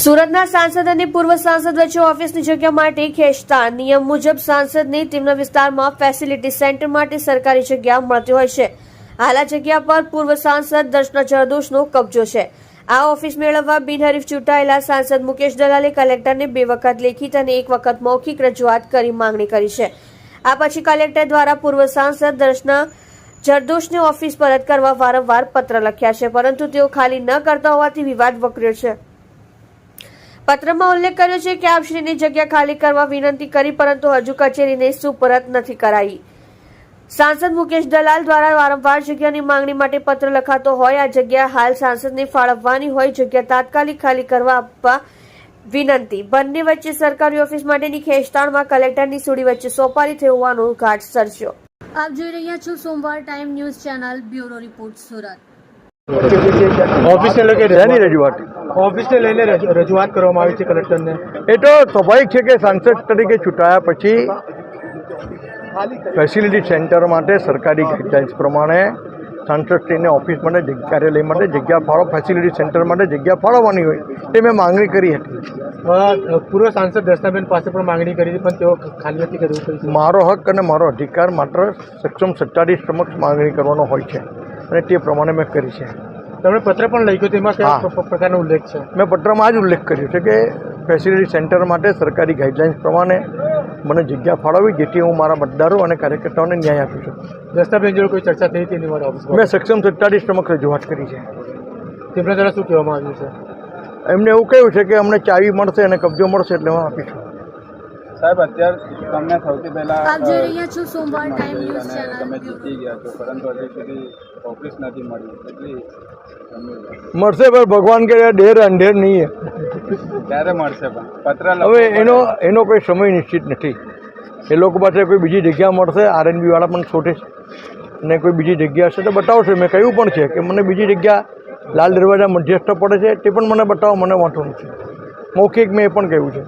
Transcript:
સુરતના સાંસદ અને પૂર્વ સાંસદ વચ્ચે ઓફિસની જગ્યા માટે ખેંચતાણ. નિયમ મુજબ સાંસદને તેમના વિસ્તારમાં ફેસિલિટી સેન્ટર માટે સરકારી જગ્યા મળતી હોય છે. હાલ આ જગ્યા પર પૂર્વ સાંસદ દર્શના જરદોશનો કબજો છે. આ ઓફિસ મેળવવા બિનહરીફ ચૂંટાયેલા સાંસદ મુકેશ દલાલે કલેક્ટરને 2 વખત લેખિત અને 1 વખત મૌખિક રજૂઆત કરી માંગણી કરી છે. આ પછી કલેક્ટર દ્વારા પૂર્વ સાંસદ દર્શના જરદોશને ઓફિસ પરત કરવા વારંવાર પત્ર લખ્યા છે, પરંતુ તેઓ ખાલી ન કરતા હોવાથી વિવાદ વકર્યો છે. પત્રમાં ઉલ્લેખ કર્યો છે કે આપશ્રીની જગ્યા ખાલી કરવા વિનંતી કરી, પરંતુ હજુ કચેરીને સુપરત નથી કરાઈ. સાંસદ મુકેશ દલાલ દ્વારા વારંવાર જગ્યાની માંગણી માટે પત્ર લખાતો હોય. આ જગ્યા હાલ સાંસદને ફાળવવાની હોય. જગ્યા તાત્કાલિક ખાલી કરવા આપવા વિનંતી. બંને વચ્ચે સરકારી ઓફિસ માટેની ખેંચતાણમાં કલેક્ટરની સુડી વચ્ચે સોપારી થઈ હોવાનો ઘાટ સર્જ્યો. આપ જોઈ રહ્યા છો સોમવાર time news channel. Bureau report, Surat. ઓફિસને લઈને રજૂઆત કરવામાં આવી છે કલેક્ટરને. એ તો સ્વાભાવિક છે કે સાંસદ તરીકે ચૂંટાયા પછી ફેસિલિટી સેન્ટર માટે સરકારી ગાઈડલાઇન્સ પ્રમાણે સાંસદશ્રીને ઓફિસ માટે કાર્યાલય માટે જગ્યા ફાળો ફેસિલિટી સેન્ટર માટે જગ્યા ફાળવવાની હોય તે મેં માંગણી કરી હતી. પૂર્વ સાંસદ દર્શનાબેન પાસે પણ માંગણી કરી હતી, પણ તેઓ ખાલી નથી કર્યું. મારો હક અને મારો અધિકાર માત્ર સક્ષમ સત્તાધીશ સમક્ષ માંગણી કરવાનો હોય છે અને તે પ્રમાણે મેં કરી છે. તમે પત્ર પણ લખ્યો, તેમાં કયા પ્રકારનો ઉલ્લેખ છે? મેં પત્રમાં જ ઉલ્લેખ કર્યો છે કે ફેસિલિટી સેન્ટર માટે સરકારી ગાઈડલાઇન્સ પ્રમાણે મને જગ્યા ફાળવવી, જેથી હું મારા મતદારો અને કાર્યકર્તાઓને ન્યાય આપી શકું. દર્શનાબેન જોડે કોઈ ચર્ચા થઈ હતી મારા ઓફિસમાં? મેં સક્ષમ સત્તાધીશ સમક્ષ રજૂઆત કરી છે. તેમના દ્વારા શું કહેવામાં આવ્યું છે? એમને એવું કહ્યું છે કે અમને ચાવી મળશે અને કબજો મળશે એટલે હું આપીશું. સાહેબ, અત્યારે તમને સૌથી પહેલા આપ જોઈ રહ્યા છો સોમવાર ટાઈમ ન્યૂઝ ચેનલ. તમે જીતી ગયા છો, પરંતુ હજી સુધી ઓફિસ નથી મળી. એટલી મળશે પણ ભગવાન કે ઢેર અંધેર નહીં. ક્યારે મળશે? પણ પત્ર હવે એનો કોઈ સમય નિશ્ચિત નથી. એ લોકો પાસે કોઈ બીજી જગ્યા મળશે. આરએનબી વાળા પણ છોટે છે અને કોઈ બીજી જગ્યા હશે તો બતાવશે. મેં કહ્યું પણ છે કે મને બીજી જગ્યા લાલ દરવાજા મધ્યસ્થ પડે છે, તે પણ મને બતાવો, મને વાંધો નથી. મૌખિક મેં એ પણ કહ્યું છે.